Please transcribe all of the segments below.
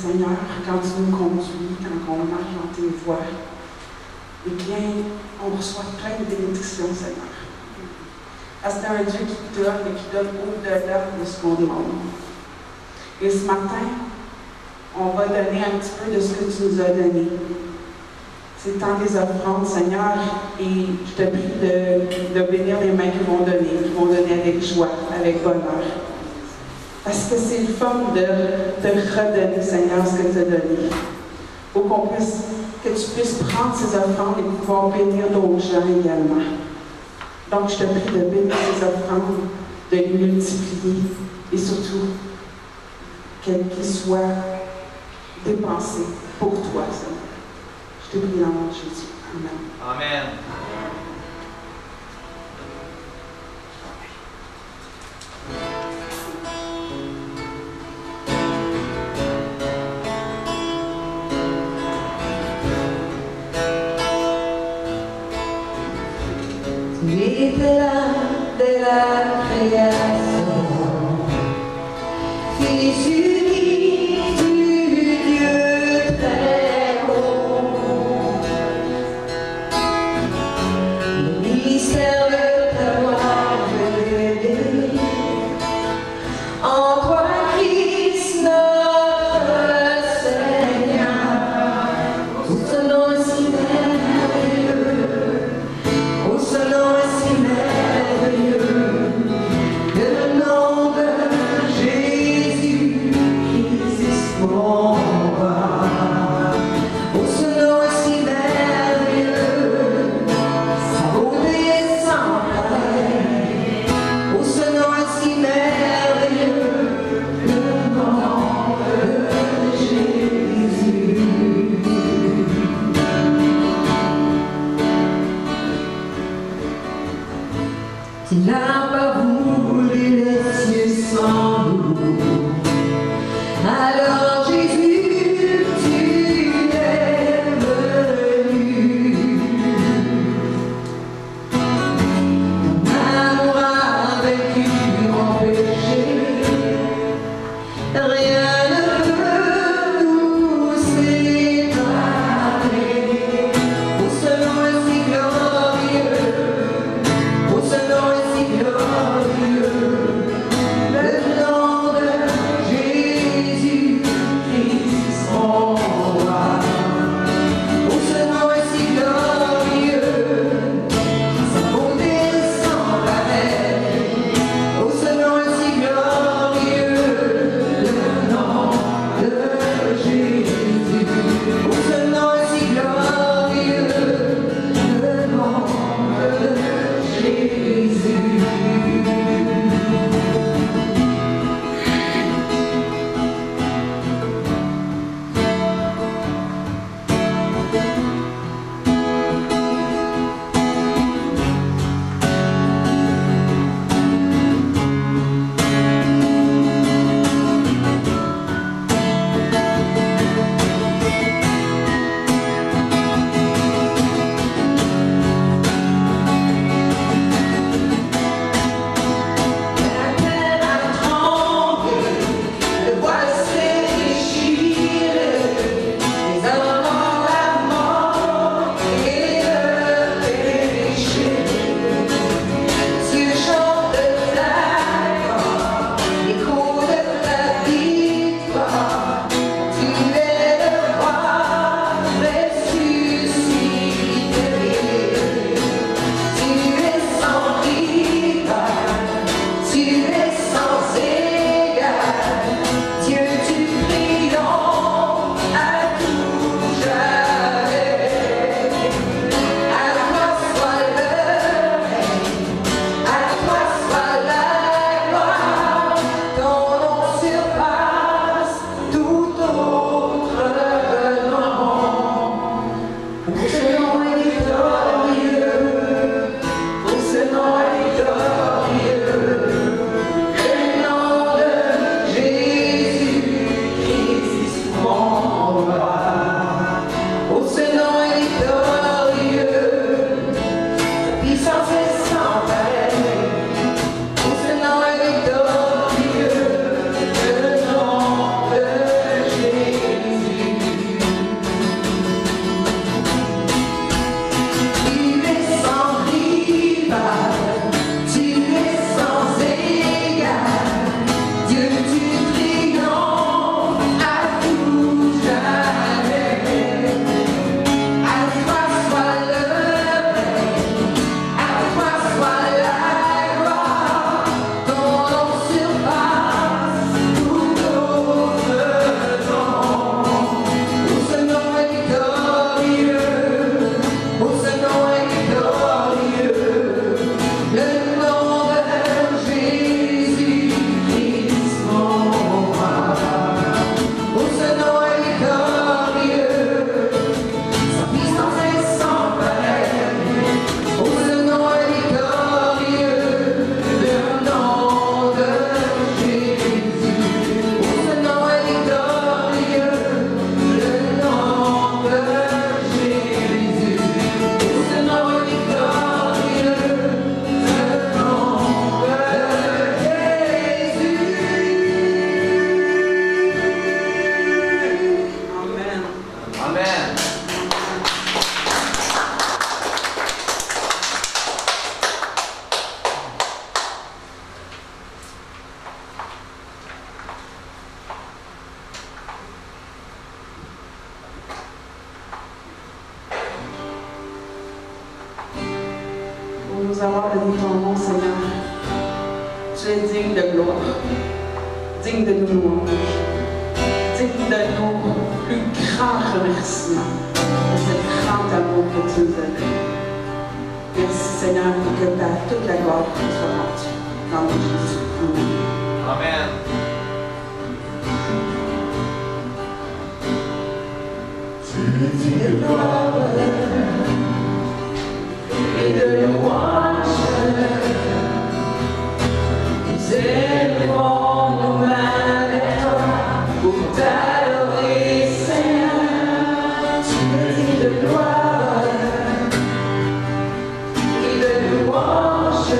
Seigneur, quand tu nous conduis, quand on marche dans tes voies, eh bien, on reçoit plein de bénédictions, Seigneur. Parce que c'est un Dieu qui donne et qui donne au-delà de ce qu'on demande. Et ce matin, on va donner un petit peu de ce que tu nous as donné. C'est le temps des offrandes, Seigneur, et je te prie de bénir les mains qui vont donner avec joie, avec bonheur. Parce que c'est le fun de te redonner, Seigneur, ce que tu as donné. Pour que tu puisses prendre ces offrandes et pouvoir bénir d'autres gens également. Donc, je te prie de bénir ces offrandes, de les multiplier et surtout qu'elles soient dépensées pour toi, Seigneur. Je te prie dans le nom de Jésus. Amen. Amen. Tu étais là dès la création, Fils unique du Dieu très haut. Le mystère de ta gloire révélé, en toi Christ notre Seigneur, au son nom si merveilleux, au son nom si merveilleux, le nom de Jésus Christ mon roi. Au son nom si merveilleux, sa beauté sans pareil. Au son nom si merveilleux, le nom de Jésus. Tu n'as pas voulu les cieux sans nous. Alors Jésus, tu es venu. Ton amour a vaincu mon péché. Rien ne peut nous séparer. Au seul nom si glorieux, au seul nom si glorieux, le nom de Jésus Christ mon roi. Au seul nom si glorieux, sa beauté sans pareil. Au seul nom si glorieux, le nom de Jésus. Au seul nom si glorieux, le nom de Jésus. La terre a tremblé, le voile s'est déchiré, les hommes ont la mort et le péché. Cieux chante la gloire, l'écho de ta victoire. Tu es le roi ressuscité. Tu es sans rival, tu es sans égal, Dieu tu triomphes à tout jamais. À toi soit le règne, à toi soit la gloire, ton nom surpasse tout autre nom. Pour ce nom est glorieux, pour ce nom est glorieux, le nom de Jésus Christ mon roi. Pour ce nom est glorieux, sa puissance est sans pareil. Pour ce nom est glorieux, le nom de Jésus. nous avoir béni ton nom, Seigneur. Tu es digne de gloire, digne de nous louanges, digne de nos plus grands remerciements de cette grande amour que tu nous as donné. Merci Seigneur pour que toute la gloire soit rendue dans le nom de Jésus. Amen. Amen. Tu es digne de gloire et de louange. Nous élevons nos mains vers toi pour t'adorer, Seigneur. Tu es digne de gloire et de louange.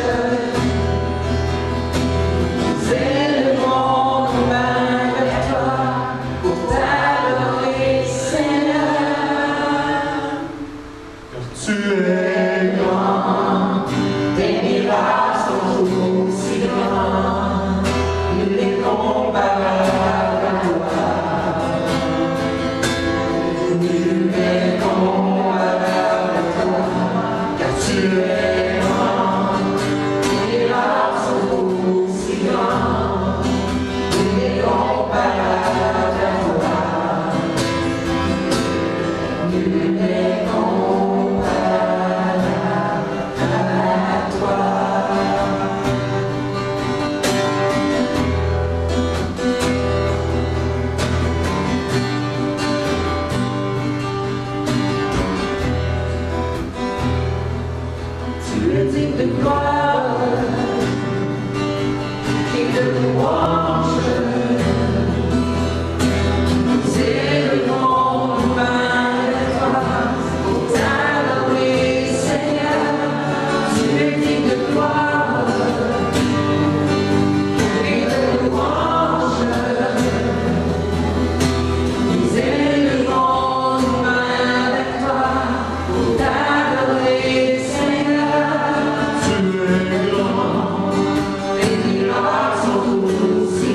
Nous élevons nos mains vers toi pour t'adorer, Seigneur. Car tu es grand, tes miracles sont aussi grands, nul n'est comparable à toi. Nul n'est comparable à toi, car tu es grand, tes miracles sont aussi grands, nul n'est comparable à toi. Nul n'est comparable à toi. Tu es digne de gloire et de louange. Nous élevons nos mains vers toi pour t'adorer, Seigneur. Tu es digne de gloire et de louange. Nous élevons nos mains vers toi pour t'adorer, Seigneur. Tu es grand, tes miracles sont aussi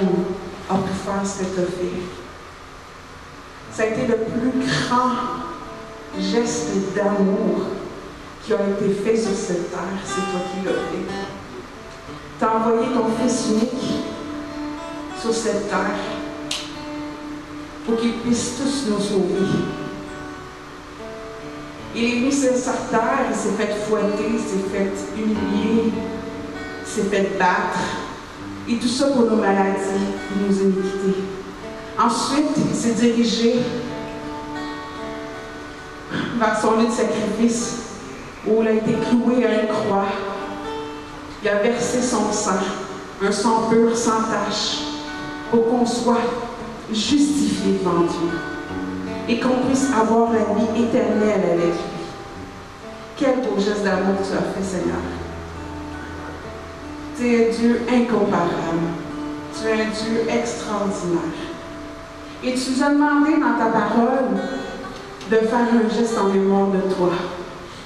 homme a pu faire ce que tu as fait. Ça a été le plus grand geste d'amour qui a été fait sur cette terre. C'est toi qui l'as fait. Tu as envoyé ton Fils unique sur cette terre pour qu'il puisse tous nous sauver. Il est venu sur cette terre, il s'est fait fouetter, il s'est fait humilier, il s'est fait battre. Et tout ça pour nos maladies, pour nos iniquités. Ensuite, il s'est dirigé vers son lieu de sacrifice, où il a été cloué à une croix. Il a versé son sang, un sang pur, sans tache, pour qu'on soit justifié devant Dieu et qu'on puisse avoir la vie éternelle avec lui. Quel beau geste d'amour tu as fait, Seigneur. Tu es un Dieu incomparable. Tu es un Dieu extraordinaire. Et tu nous as demandé dans ta parole de faire un geste en mémoire de toi.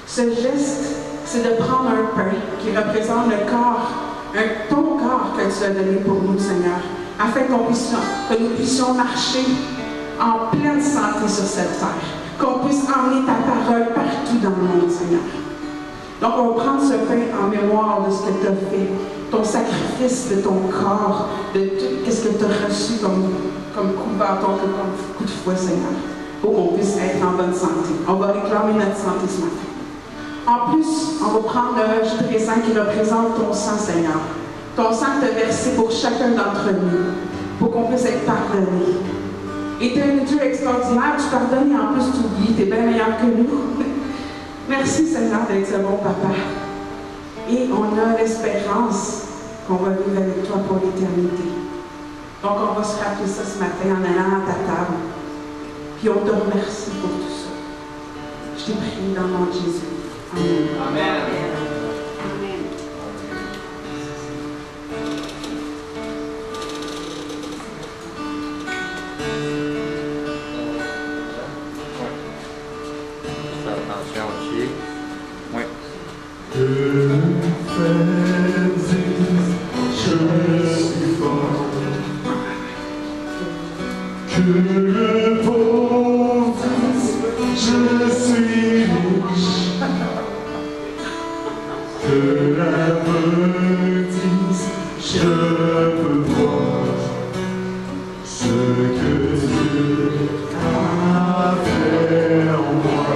Ce geste, c'est de prendre un pain qui représente le corps, ton corps que tu as donné pour nous, Seigneur, afin que nous puissions marcher en pleine santé sur cette terre, qu'on puisse emmener ta parole partout dans le monde, Seigneur. Donc, on va prendre ce pain en mémoire de ce que tu as fait, ton sacrifice de ton corps, de tout ce que tu as reçu comme coup de bâton, comme coup de fouet, Seigneur, pour qu'on puisse être en bonne santé. On va réclamer notre santé ce matin. En plus, on va prendre le jus présent qui représente ton sang, Seigneur. Ton sang que tu as versé pour chacun d'entre nous, pour qu'on puisse être pardonné. Et tu es un Dieu extraordinaire, tu pardonnes et en plus tu oublies, tu es bien meilleur que nous. Merci, Seigneur, d'être ce bon papa. Et on a l'espérance qu'on va vivre avec toi pour l'éternité. Donc, on va se rappeler ça ce matin en allant à ta table. Puis on te remercie pour tout ça. Je t'ai prié dans le nom de Jésus. Amen. Amen. Amen. Fais attention aussi. Oui. Je suis fort, que le pauvre dise, je suis riche, que l'aveugle dise, je peux voir ce que Dieu a fait en moi.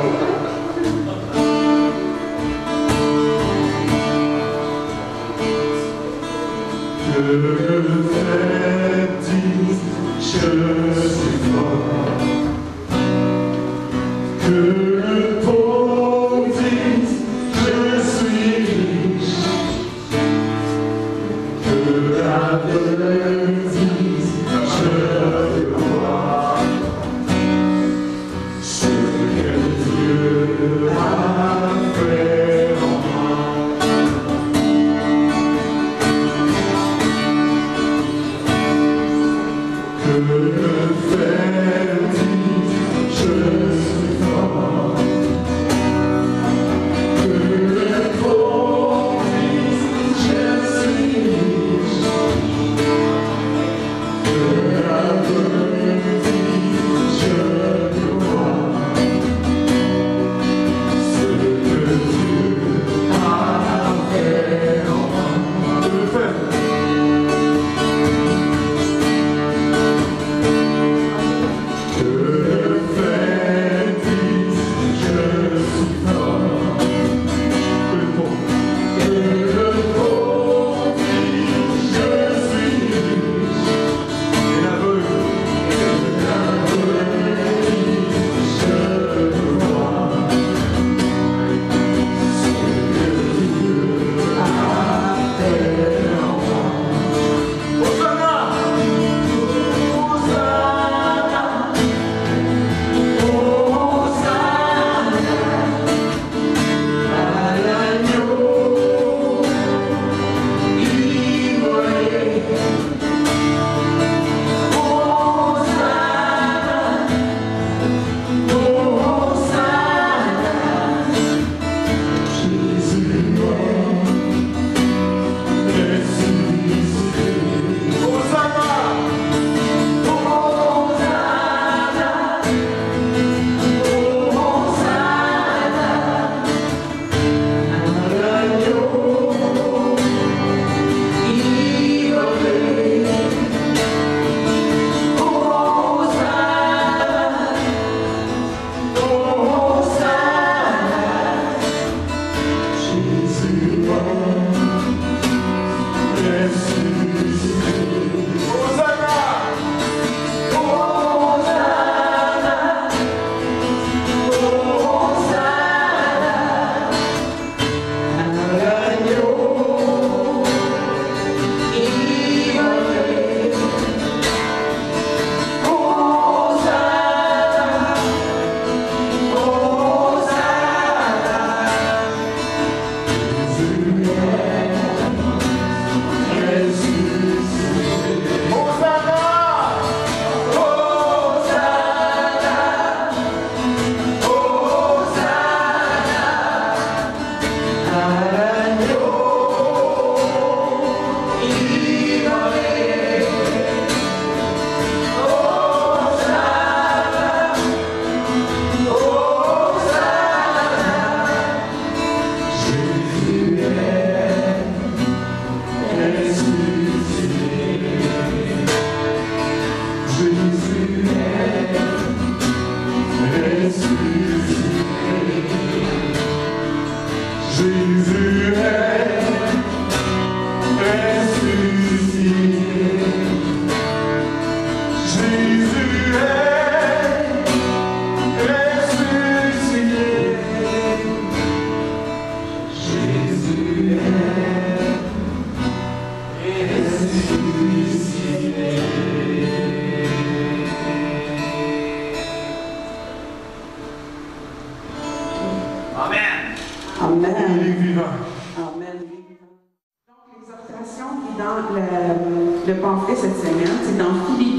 Que le fait dise, je suis fort. Que le pauvre dise, je suis riche. Que l'aveugle dise, je peux voir ce que Dieu a fait en moi. Que le fait dise, je suis fort. Que le pauvre dise, je suis riche. Que l'aveugle dise, je peux voir ce que Dieu a fait en moi. Que le fait. Que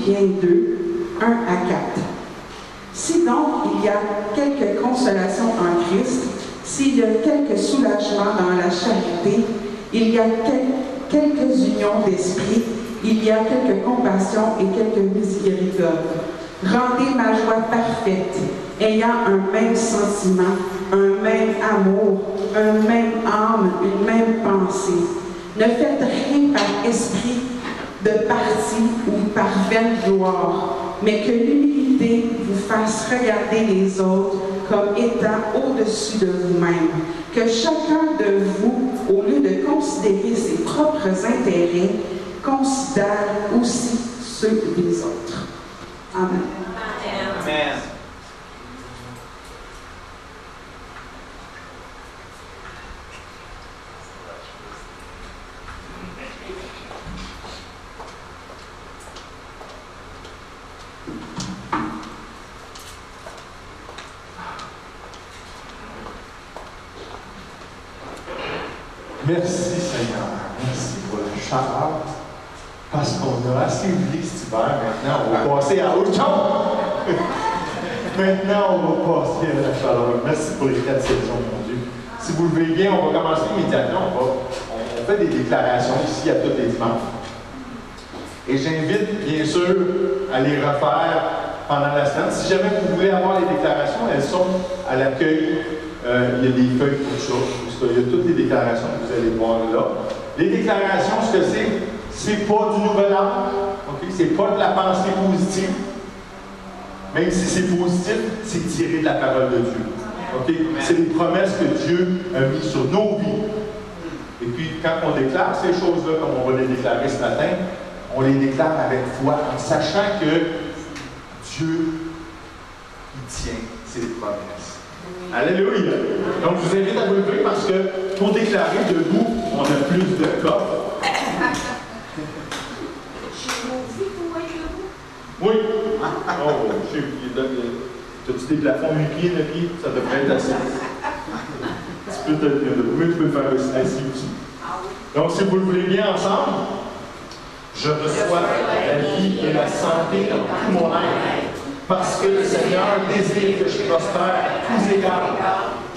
Philippiens 2, 1 à 4. Si donc il y a quelque consolation en Christ, s'il y a quelque soulagement dans la charité, il y a quelques unions d'esprit, il y a quelque compassion et quelque miséricorde. Rendez ma joie parfaite, ayant un même sentiment, un même amour, un même âme, une même pensée. Ne faites rien par esprit de parti ou par vaine gloire, mais que l'humilité vous fasse regarder les autres comme étant au-dessus de vous-même. Que chacun de vous, au lieu de considérer ses propres intérêts, considère aussi ceux des autres. Amen. Amen. Merci Seigneur, merci pour la chaleur, parce qu'on a assez oublié cet hiver, maintenant on va passer à autre chose. Maintenant on va passer à la chaleur. Merci pour les 4 saisons, mon Dieu. Si vous le voulez bien, on va commencer immédiatement, on fait des déclarations ici à tous les dimanches. Et j'invite bien sûr à les refaire pendant la semaine. Si jamais vous voulez avoir les déclarations, elles sont à l'accueil. Il y a des feuilles pour ça. Il y a toutes les déclarations que vous allez voir là. Les déclarations, ce que c'est pas du nouvel an. Okay? C'est pas de la pensée positive. Même si c'est positif, c'est tiré de la parole de Dieu. Okay? C'est des promesses que Dieu a mises sur nos vies. Et puis, quand on déclare ces choses-là, comme on va les déclarer ce matin, on les déclare avec foi, en sachant que Dieu, il tient ses promesses. Alléluia! Donc, je vous invite à vous lever parce que pour déclarer debout, on a plus de coffres. Oui! Oh, je sais, t'as-tu des plafonds 8 pieds, 9 pieds? Ça devrait être assez. Tu peux le faire assis aussi. Donc, si vous le voulez bien ensemble, je reçois la vie et la santé dans tout mon être. Parce que le Seigneur désire que je prospère à tous égards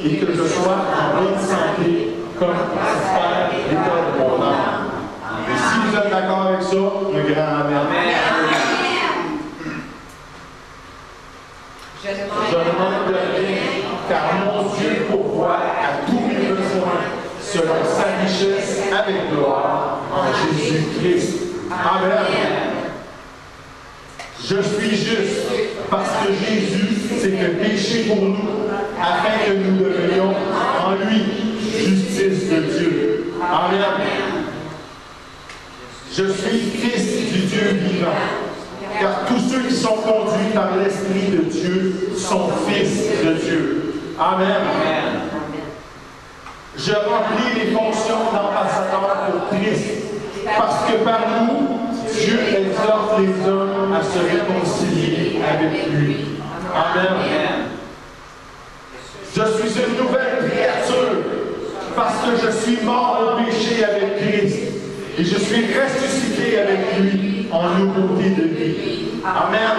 et que je sois en bonne santé comme prospère l'état de mon âme. Et si vous êtes d'accord avec ça, un grand amen. Je ne manque de rien, car mon Dieu pourvoit à tous mes besoins selon sa richesse avec gloire en Jésus-Christ. Amen. Je suis juste parce que Jésus s'est fait pécher pour nous, afin que nous devenions en lui justice de Dieu. Amen. Je suis fils du Dieu vivant, car tous ceux qui sont conduits par l'Esprit de Dieu sont fils de Dieu. Amen. Je remplis les fonctions d'ambassadeur pour Christ, parce que par nous, Dieu exhorte les hommes à se réconcilier avec lui. Amen. Je suis une nouvelle créature parce que je suis mort au péché avec Christ et je suis ressuscité avec lui en nouveauté de vie. Amen.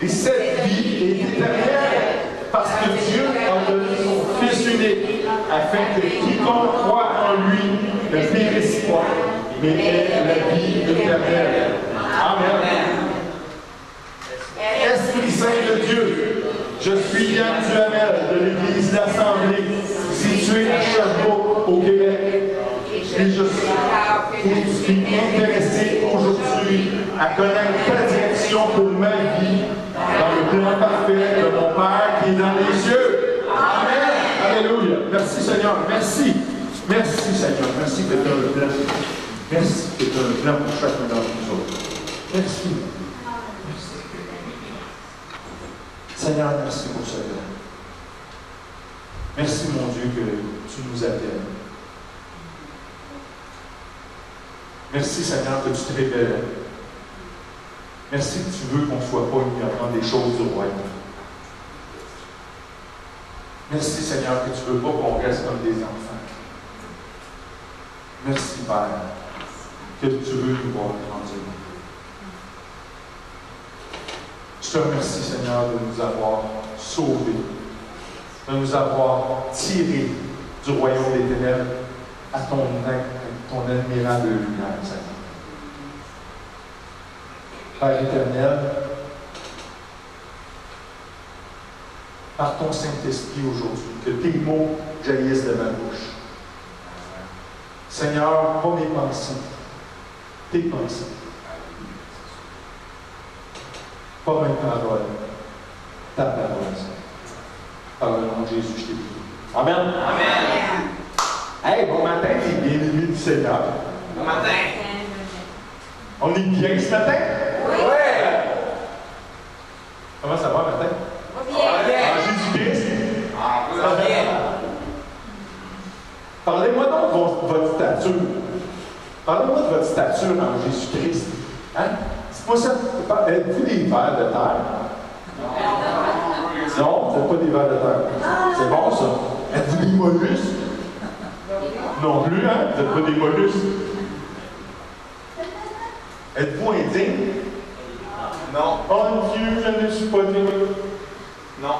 Et cette vie est éternelle parce que Dieu a donné son Fils unique afin que quiconque croit en lui ne périsse pas, mais ait la vie éternelle. Amen. Esprit Saint de Dieu, je suis Yann Duhamel de l'Église d'Assemblée, située à Sherbrooke, au Québec. Et je suis intéressé aujourd'hui à connaître ta direction pour ma vie dans le plan parfait de mon Père qui est dans les cieux. Amen. Alléluia. Merci Seigneur. Merci. Merci Seigneur. Merci que tu as le plan. Merci que tu as le plan pour chacun d'entre nous autres. Merci. Seigneur, merci pour ce plan. Merci mon Dieu que tu nous appelles. Merci Seigneur que tu te révèles. Merci que tu veux qu'on ne soit pas ignorant des choses du royaume. Merci Seigneur que tu ne veux pas qu'on reste comme des enfants. Merci Père que tu veux nous voir grandir. Je te remercie, Seigneur, de nous avoir sauvés, de nous avoir tirés du royaume des ténèbres à ton admirable lumière, Seigneur. Père éternel, par ton Saint-Esprit aujourd'hui, que tes mots jaillissent de ma bouche. Seigneur, pas mes pensées, tes pensées. Pas mes paroles, ta parole, Seigneur. Par le nom de Jésus, je t'ai prié. Amen. Amen. Hey, bon matin, les bien-aimés du Seigneur. Bon matin. On est bien ce matin? Oui. Comment ça va, matin? En Jésus-Christ? Ça va bien. Parlez-moi donc de votre stature. Parlez-moi de votre stature en Jésus-Christ. Hein? C'est pas ça. Êtes-vous des vers de terre? Non, vous n'êtes pas des vers de terre. C'est bon, ça. Êtes-vous des mollusques? Non plus, hein? Vous n'êtes pas des mollusques. Êtes-vous indigne? Non. Oh Dieu, je ne suis pas des mollusques. Non.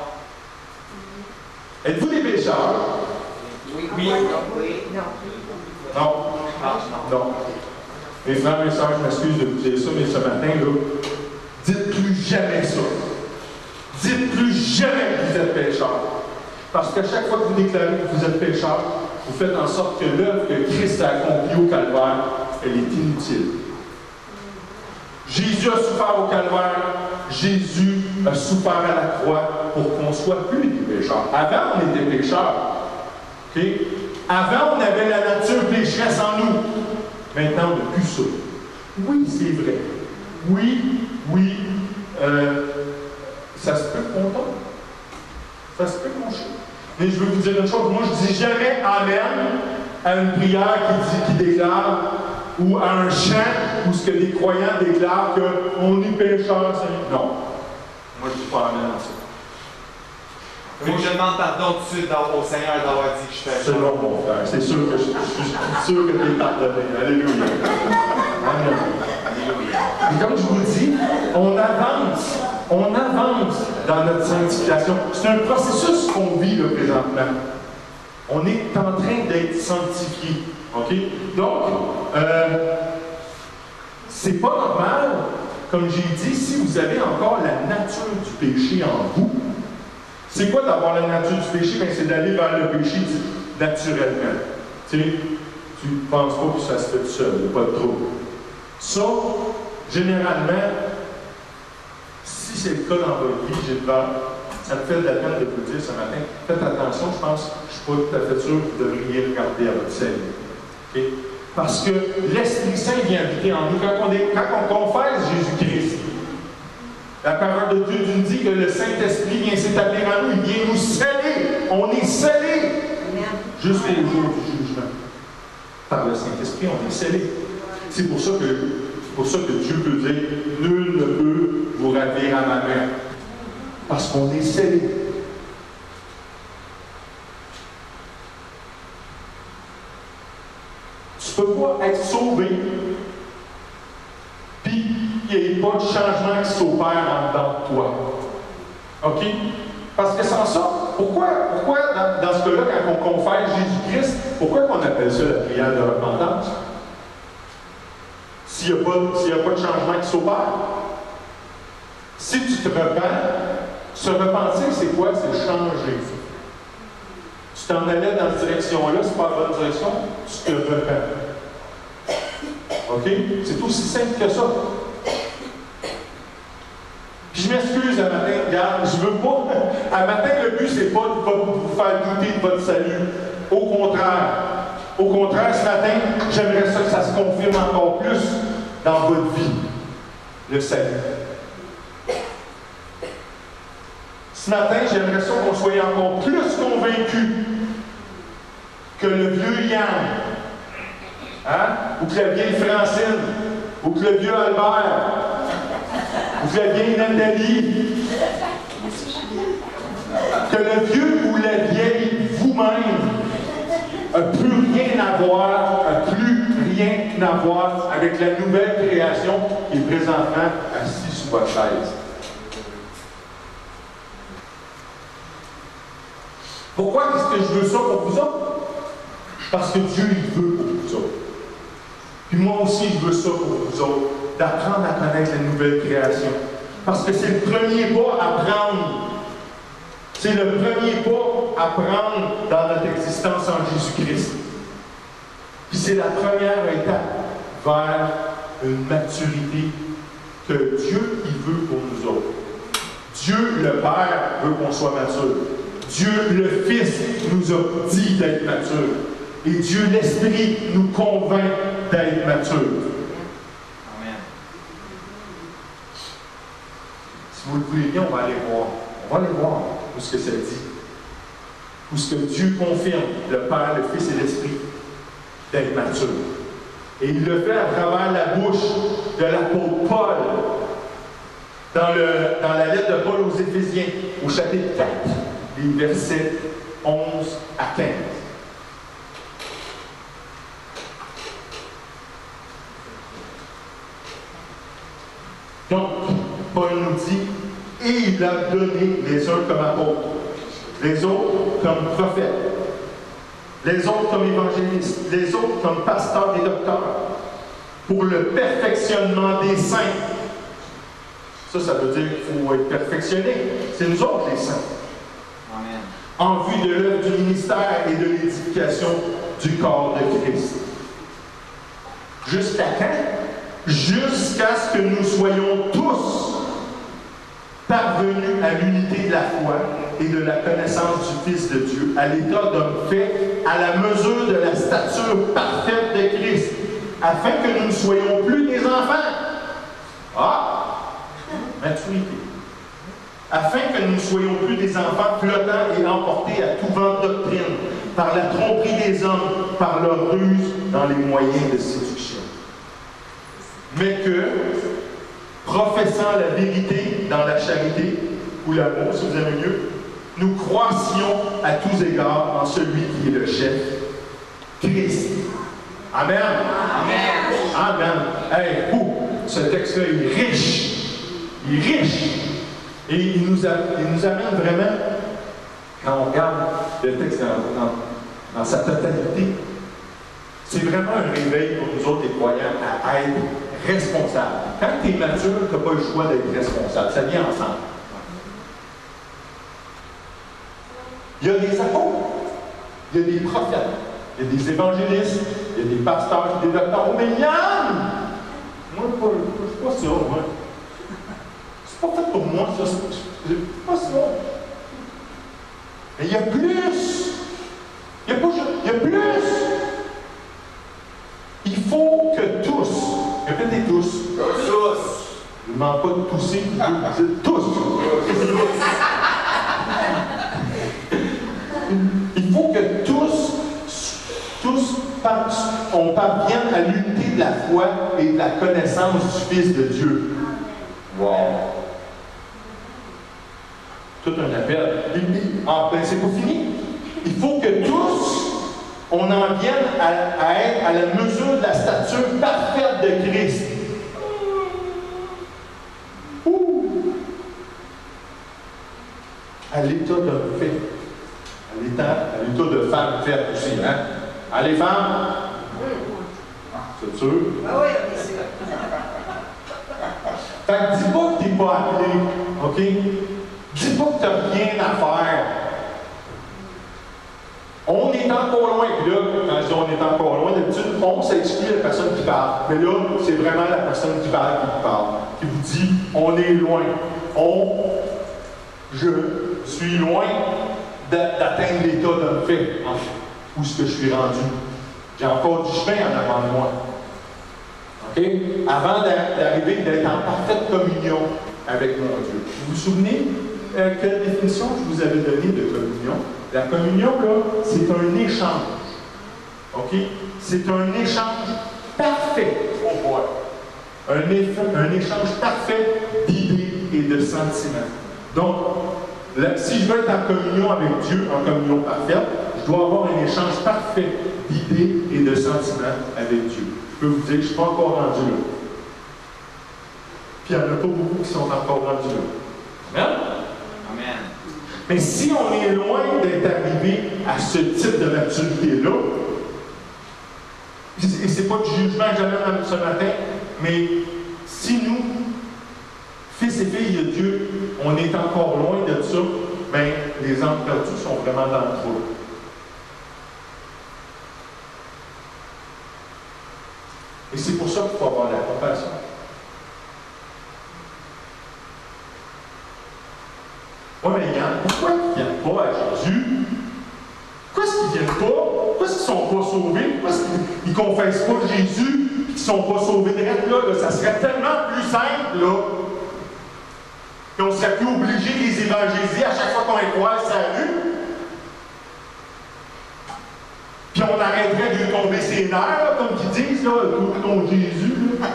Êtes-vous des pécheurs? Oui. Non. Non. Mes frères et sœurs, je m'excuse de vous dire ça, mais ce matin, là, dites plus jamais ça. Dites plus jamais que vous êtes pécheurs. Parce qu'à chaque fois que vous déclarez que vous êtes pécheurs, vous faites en sorte que l'œuvre que Christ a accomplie au Calvaire, elle est inutile. Jésus a souffert au Calvaire. Jésus a souffert à la croix pour qu'on ne soit plus des pécheurs. Avant, on était pécheurs. Okay? Avant, on avait la nature pécheresse en nous. Maintenant, on n'a plus ça. Oui, c'est vrai. Oui, ça se peut qu'on tombe. Ça se peut qu'on chute. Mais je veux vous dire une chose, moi je ne dis jamais Amen à une prière qui déclare, ou à un chant où ce que les croyants déclarent qu'on est pécheur. Non. Moi je ne dis pas Amen à ça. Moi, je demande pardon tout de suite au Seigneur d'avoir dit que je suis pécheur. C'est non, mon frère. C'est sûr que je suis sûr que tu es pardonné. Alléluia. Amen. Et comme je vous dis, on avance dans notre sanctification. C'est un processus qu'on vit là, présentement. On est en train d'être sanctifié. OK? Donc, c'est pas normal, comme j'ai dit, si vous avez encore la nature du péché en vous. C'est quoi d'avoir la nature du péché? Bien, c'est d'aller vers le péché naturellement. Tu sais, tu ne penses pas que ça se fait tout seul, il n'y a pas de trouble. Ça, généralement, si c'est le cas dans votre vie, ça me fait de la peine de vous le dire ce matin. Faites attention, je pense, je ne suis pas tout à fait sûr que vous devriez regarder à votre salut. Okay? Parce que l'Esprit Saint vient habiter en nous. Quand on confesse Jésus-Christ, la parole de Dieu nous dit que le Saint-Esprit vient s'établir en nous, il vient nous sceller. On est scellés jusqu'au jour du jugement. Par le Saint-Esprit, on est scellés. C'est pour ça que Dieu peut dire « Nul ne peut vous ravir à ma main. » Parce qu'on est scellés. Tu ne peux pas être sauvé puis il n'y a pas de changement qui s'opère en dedans de toi. OK? Parce que sans ça, pourquoi dans ce cas-là, quand on confesse Jésus-Christ, pourquoi on appelle ça la prière de repentance? S'il n'y a pas de changement qui s'opère. Si tu te repens, se repentir, c'est quoi? C'est changer. Tu t'en allais dans cette direction-là, c'est pas la bonne direction, tu te repens. OK? C'est aussi simple que ça. Puis je m'excuse à matin, regarde, je veux pas. À matin, le but, c'est pas de vous faire douter de votre salut. Au contraire. Au contraire, ce matin, j'aimerais ça que ça se confirme encore plus dans votre vie. Le salut. Ce matin, j'aimerais ça qu'on soit encore plus convaincus que le vieux Yann, hein? Ou que la vieille Francine, ou que le vieux Albert, ou que la vieille Nathalie, que le vieux ou la vieille vous-même n'a plus rien à voir avec la nouvelle création qui est présentement assise sur votre chaise. Pourquoi est-ce que je veux ça pour vous autres? Parce que Dieu, il veut pour vous autres. Puis moi aussi, je veux ça pour vous autres, d'apprendre à connaître la nouvelle création. Parce que c'est le premier pas à prendre. C'est le premier pas à prendre dans notre existence en Jésus-Christ. Puis c'est la première étape vers une maturité que Dieu, il veut pour nous autres. Dieu, le Père, veut qu'on soit mature. Dieu, le Fils, nous a dit d'être mature. Et Dieu, l'Esprit, nous convainc d'être mature. Amen. Si vous le voulez bien, on va aller voir. On va aller voir où ce que ça dit. Où ce que Dieu confirme, le Père, le Fils et l'Esprit, d'être mature. Et il le fait à travers la bouche de l'apôtre Paul, dans la lettre de Paul aux Éphésiens, au chapitre 4, les versets 11 à 15. Donc, Paul nous dit, et il a donné les uns comme apôtres, les autres comme prophètes, les autres comme évangélistes, les autres comme pasteurs et docteurs, pour le perfectionnement des saints. Ça veut dire qu'il faut être perfectionné. C'est nous autres les saints. Amen. En vue de l'œuvre du ministère et de l'édification du corps de Christ. Jusqu'à quand? Jusqu'à ce que nous soyons tous parvenus à l'unité de la foi et de la connaissance du Fils de Dieu, à l'état d'homme fait, à la mesure de la stature parfaite de Christ, afin que nous ne soyons plus des enfants. Maturité. Afin que nous ne soyons plus des enfants flottants et emportés à tout vent de doctrine, par la tromperie des hommes, par leur ruse dans les moyens de séduction. Mais que, professant la vérité dans la charité, ou l'amour, si vous aimez mieux, nous croissions à tous égards en celui qui est le chef, Christ. Amen. Amen. Amen. Hey, ce texte-là, il est riche. Il est riche. Et il nous amène vraiment, quand on regarde le texte dans sa totalité, c'est vraiment un réveil pour nous autres, les croyants, à être responsables. Quand tu es mature, tu n'as pas le choix d'être responsable. Ça vient ensemble. Il y a des apôtres, il y a des prophètes, il y a des évangélistes, il y a des pasteurs, des docteurs. Oh, mais Yann! Moi, c'est pas ça, moi. C'est pas fait pour moi, ça. C'est pas ça. Mais il y a plus. Il y a plus. Il faut que tous, répétez tous. Tous. Je ne demande pas de tousser, je dis tous. Il faut que tous on parvienne à l'unité de la foi et de la connaissance du Fils de Dieu. Wow! Tout un appel. C'est pas fini. Il faut que tous, on en vienne à être à la mesure de la stature parfaite de Christ. À l'état d'homme fait. À l'état de femme faite aussi. Hein? Ah, les femmes? C'est sûr? Ah oui, bien sûr. Fait que dis pas que t'es pas appelé, OK? Dis pas que t'as rien à faire. On est encore loin. Puis là, quand je dis on est encore loin, d'habitude, on s'exclut la personne qui parle. Mais là, c'est vraiment la personne qui parle, qui vous dit on est loin. Je suis loin d'atteindre l'état d'homme fait, où est-ce que je suis rendu. J'ai encore du chemin en avant de moi. OK? Avant d'arriver, d'être en parfaite communion avec mon Dieu. Vous vous souvenez quelle définition je vous avais donnée de communion? La communion, là, c'est un échange. OK? C'est un échange parfait au point. Un échange parfait d'idées et de sentiments. Donc, si je veux être en communion avec Dieu, en communion parfaite, je dois avoir un échange parfait d'idées et de sentiments avec Dieu. Je peux vous dire, je ne suis pas encore rendu là. Puis il n'y en a pas beaucoup qui sont encore rendus là. Amen? Amen. Mais si on est loin d'être arrivé à ce type de maturité-là, et c'est pas du jugement que j'amène ce matin, mais si nous, fils et filles de Dieu, on est encore loin de ça, bien, les âmes perdues sont vraiment dans le trou. Et c'est pour ça qu'il faut avoir la compassion. Oui, mais Yann, pourquoi ils ne viennent pas à Jésus? Pourquoi est-ce qu'ils ne viennent pas? Pourquoi est-ce qu'ils ne sont pas sauvés? Pourquoi est-ce qu'ils ne confessent pas Jésus et qu'ils ne sont pas sauvés de là? Ça serait tellement plus simple, là. Qu'on ne serait plus obligé de les évangéliser à chaque fois qu'on les croise sur la rue. Puis on arrêterait de lui tomber ses nerfs, là, comme qu'ils disent, là, ton Jésus. Là.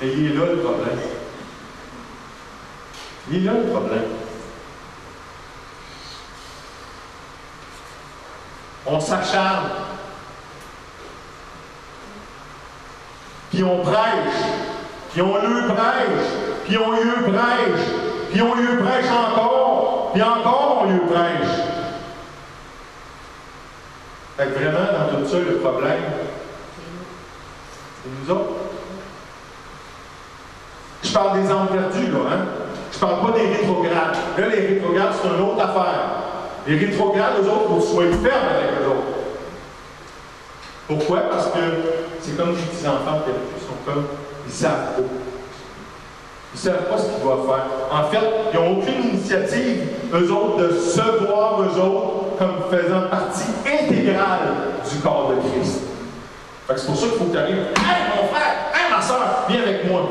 Et il est là le problème. Il est là le problème. On s'acharne. Puis on prêche. Puis on le prêche. Puis on le prêche. Puis on le prêche encore. Puis encore on le prêche. Fait que vraiment, dans tout ça, le problème, c'est nous autres. Je parle des âmes perdues, là, hein? Je parle pas des rétrogrades. Là, les rétrogrades, c'est une autre affaire. Les rétrogrades, eux autres, il faut que vous soyez fermes avec eux autres. Pourquoi? Parce que c'est comme des petits enfants perdus, ils sont comme, ils savent pas. Ils ne savent pas ce qu'ils doivent faire. En fait, ils n'ont aucune initiative, eux autres, de se voir, eux autres, comme faisant partie intégrale du corps de Christ. Fait que c'est pour ça qu'il faut que tu arrives. Hey, mon frère! Hey, ma soeur! Viens avec moi!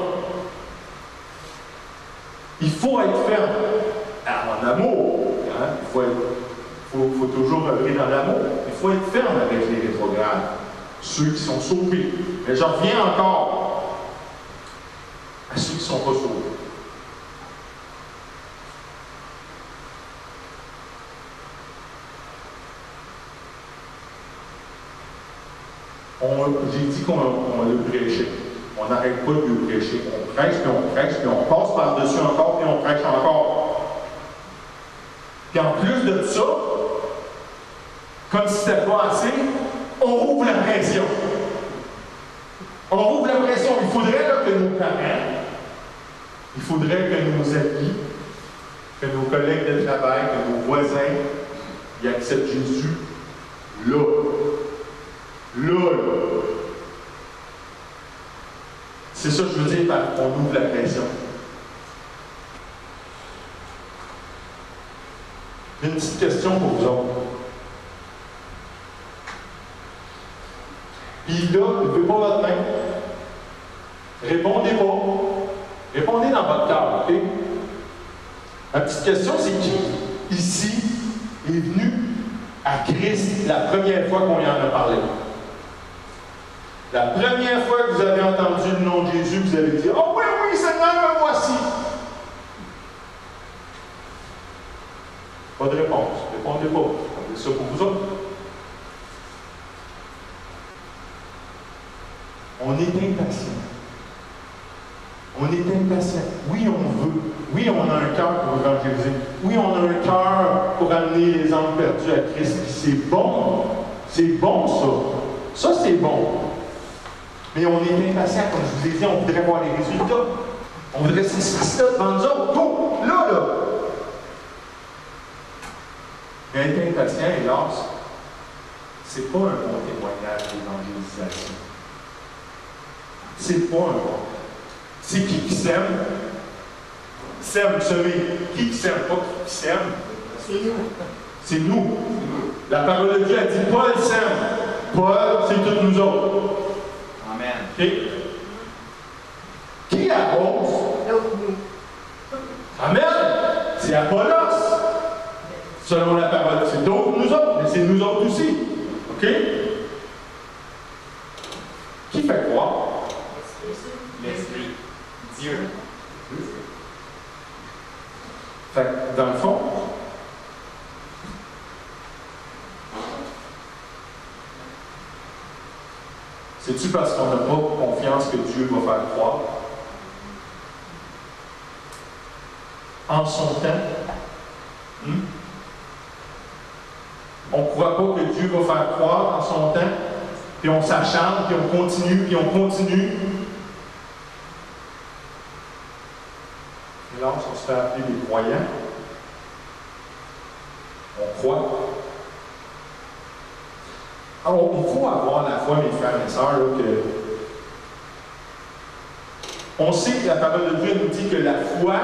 Il faut être ferme. En amour. Hein? Il faut toujours œuvrer dans l'amour. Il faut être ferme avec les rétrogrades. Ceux qui sont sauvés. Mais je reviens encore à ceux qui ne sont pas sauvés. J'ai dit qu'on le prêchait. On n'arrête pas de le prêcher. On prêche, puis on passe par-dessus encore, puis on prêche encore. Puis en plus de ça, comme si c'était pas assez, on rouvre la pression. On rouvre la pression. Il faudrait là, que nos parents, il faudrait que nos amis, que nos collègues de travail, que nos voisins, ils acceptent Jésus là. Là. C'est ça que je veux dire par on ouvre la pression. Une petite question pour vous autres. Puis là, ne levez pas votre main. Répondez pas. Répondez dans votre cœur, OK? Ma petite question, c'est qui ici est venu à Christ la première fois qu'on y en a parlé? La première fois que vous avez entendu le nom de Jésus, vous avez dit « Oh oui, oui, Seigneur, me voici! » Pas de réponse. Répondez pas. Répondez ça pour vous autres. On est impatient. On est impatient. Oui, on veut. Oui, on a un cœur pour évangéliser. Oui, on a un cœur pour amener les âmes perdues à Christ. C'est bon. C'est bon, ça. Ça, c'est bon. Mais on est impatient, comme je vous ai dit, on voudrait voir les résultats. On voudrait que ça se fasse là devant nous autres. Go! Là, là! Mais être impatient, hélas, c'est pas un bon témoignage d'évangélisation. C'est pas un bon. C'est qui s'aime? S'aime, semer. Qui s'aime? Pas qui s'aime. C'est nous. C'est nous. La parole de Dieu a dit Paul s'aime. Paul, c'est tous nous autres. Amen. Okay. Qui arrose? Nous. Amen. C'est Apollos. Selon la parole. C'est d'autres nous autres, mais c'est nous autres aussi. OK? Qui fait croire? L'Esprit. Dieu. Fait que, dans le fond, c'est-tu parce qu'on n'a pas confiance que Dieu va faire croire? en son temps. On ne croit pas que Dieu va faire croire en son temps, puis on s'acharne, puis on continue, puis on continue. Et là, on se fait appeler des croyants. On croit. Alors, il faut avoir la foi, mes frères et sœurs, là, que on sait que la parole de Dieu nous dit que la foi,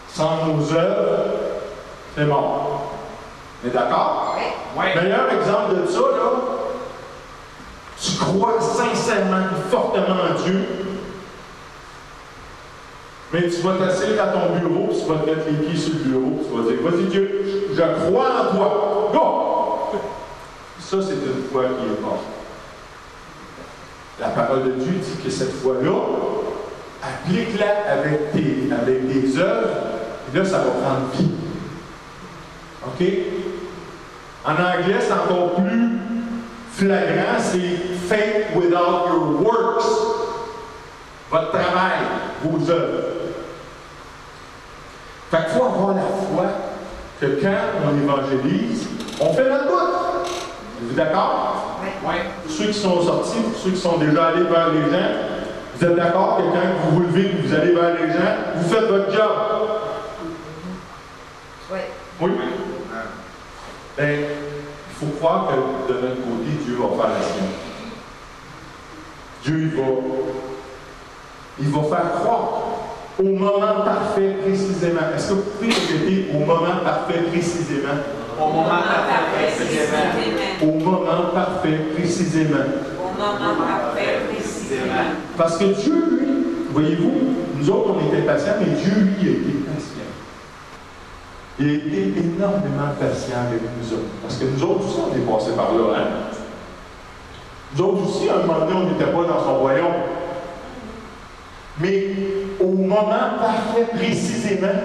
sans nos œuvres, c'est mort. On est d'accord? Oui. Le meilleur exemple de ça, là, tu crois sincèrement et fortement en Dieu, mais tu vas t'asseoir à ton bureau, tu vas te mettre les pieds sur le bureau, tu vas dire, vas-y Dieu, je crois en toi. Go! Ça, c'est une foi qui est morte. La parole de Dieu dit que cette foi-là, applique-la avec tes œuvres, et là, ça va prendre vie. OK? En anglais, c'est encore plus flagrant, c'est faith without your works. Votre travail, vos œuvres. Fait qu'il faut avoir la foi que quand on évangélise, on fait notre bout. Êtes-vous d'accord? Oui. Ceux qui sont sortis, ceux qui sont déjà allés vers les gens, vous êtes d'accord que quand vous vous levez et vous allez vers les gens, vous faites votre job? Oui. Oui? Bien, il faut croire que de notre côté, Dieu va faire la sienne. Dieu, il va faire croire au moment parfait précisément. Est-ce que vous pouvez répéter au moment parfait précisément? Au moment parfait précisément. Au moment parfait précisément. Au moment parfait précisément. Parce que Dieu, lui, voyez-vous, nous autres, on était patients, mais Dieu, lui, il a été patient. Il a été énormément patient avec nous autres. Parce que nous autres aussi, on est passés par là, hein? Nous autres aussi, à un moment donné, on n'était pas dans son royaume. Mais au moment parfait, précisément,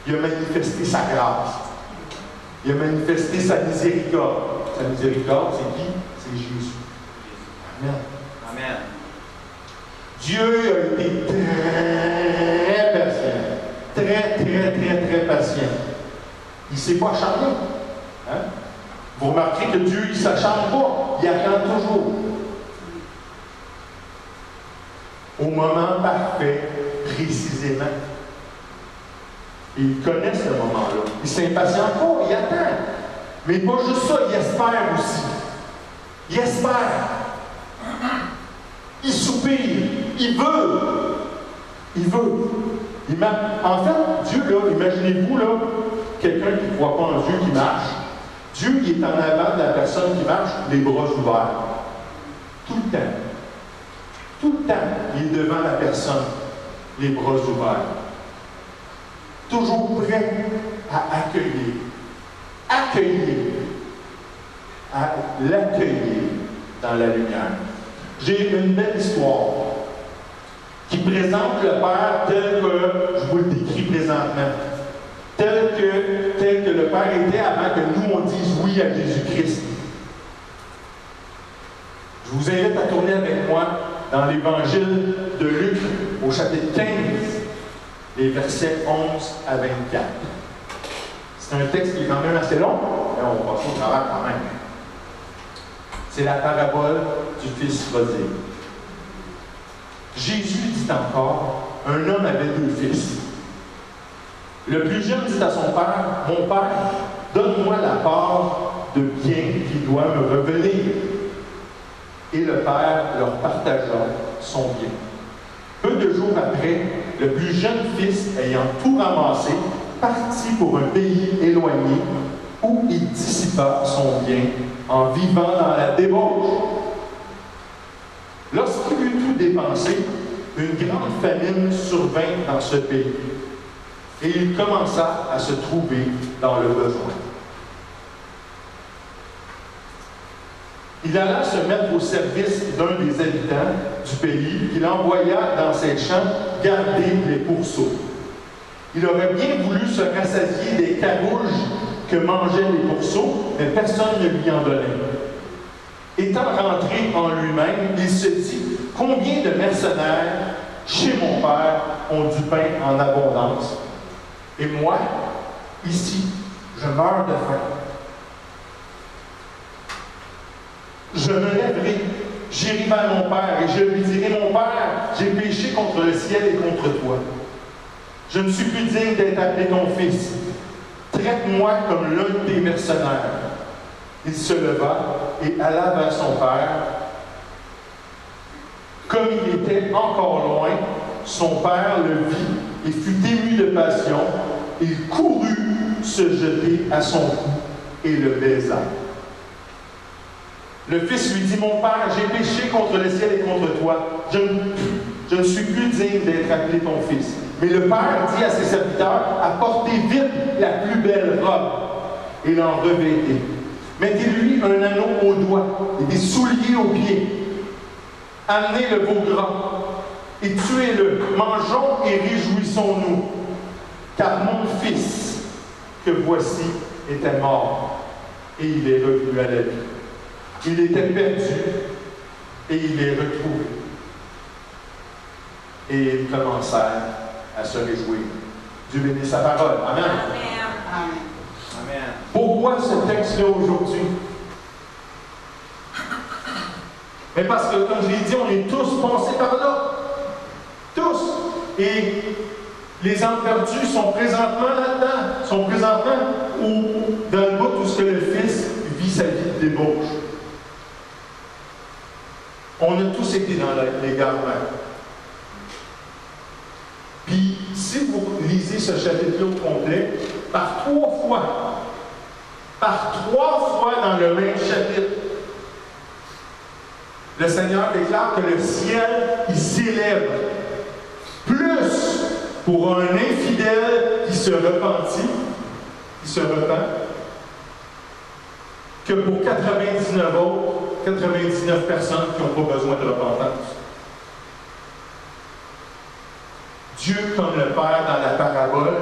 il a manifesté sa grâce. Il a manifesté sa miséricorde. Sa miséricorde, c'est qui? C'est Jésus. Amen. Amen. Dieu a été très patient. Très patient. Il ne s'est pas acharné. Hein? Vous remarquerez que Dieu, il ne s'acharne pas. Il attend toujours. Au moment parfait, précisément. Et il connaît ce moment-là. Il ne s'impatiente pas, il attend. Mais pas juste ça, il espère aussi. Il espère. Il soupire. Il veut. Il veut. En fait, Dieu, là, imaginez-vous, là, quelqu'un qui ne croit pas en Dieu qui marche. Dieu, il est en avant de la personne qui marche, les bras ouverts. Tout le temps. Tout le temps, il est devant la personne, les bras ouverts. Toujours prêt à accueillir. À l'accueillir dans la lumière. J'ai une belle histoire qui présente le Père tel que je vous le décris présentement. Tel que le Père était avant que nous, on dise oui à Jésus-Christ. Je vous invite à tourner avec moi dans l'Évangile de Luc, au chapitre 15, les versets 11 à 24. C'est un texte qui est quand même assez long, mais on va passer au travail quand même. C'est la parabole du fils prodigue. Jésus dit encore, un homme avait 2 fils. Le plus jeune dit à son père, mon père, donne-moi la part de bien qui doit me revenir. Et le père leur partagea son bien. Peu de jours après, le plus jeune fils, ayant tout ramassé, partit pour un pays éloigné où il dissipa son bien en vivant dans la débauche. Lorsqu'il eut tout dépensé, une grande famine survint dans ce pays et il commença à se trouver dans le besoin. Il alla se mettre au service d'un des habitants du pays qu'il envoya dans ses champs garder les pourceaux. Il aurait bien voulu se rassasier des carouges que mangeaient les pourceaux, mais personne ne lui en donnait. Étant rentré en lui-même, il se dit, combien de mercenaires chez mon Père, ont du pain en abondance. Et moi, ici, je meurs de faim. Je me lèverai, j'irai vers mon Père et je lui dirai, mon Père, j'ai péché contre le ciel et contre toi. Je ne suis plus digne d'être appelé ton fils. Traite-moi comme l'un de tes mercenaires. Il se leva et alla vers son père. Comme il était encore loin, son père le vit et fut ému de passion. Il courut se jeter à son cou et le baisa. Le fils lui dit, mon père, j'ai péché contre le ciel et contre toi. Je ne suis plus digne d'être appelé ton fils. Mais le père dit à ses serviteurs, apportez vite la plus belle robe et l'en revêtez. Mettez-lui un anneau au doigt et des souliers aux pieds. Amenez le veau gras et tuez-le. Mangeons et réjouissons-nous. Car mon fils, que voici, était mort et il est revenu à la vie. Il était perdu et il est retrouvé. Et ils commencèrent à se réjouir. Dieu bénisse sa parole. Amen. Amen. Amen. Pourquoi ce texte-là aujourd'hui? Mais parce que, comme je l'ai dit, on est tous passés par là. Tous. Et les âmes perdues sont présentement là-dedans. Sont présentement dans le bout où ce que le Fils vit sa vie de débauche. On a tous été dans l'égarement. Puis, si vous lisez ce chapitre-là au complet, par trois fois dans le même chapitre, le Seigneur déclare que le ciel, il s'élève plus pour un infidèle qui se repent, que pour 99 personnes qui n'ont pas besoin de repentance. Dieu, comme le Père dans la parabole,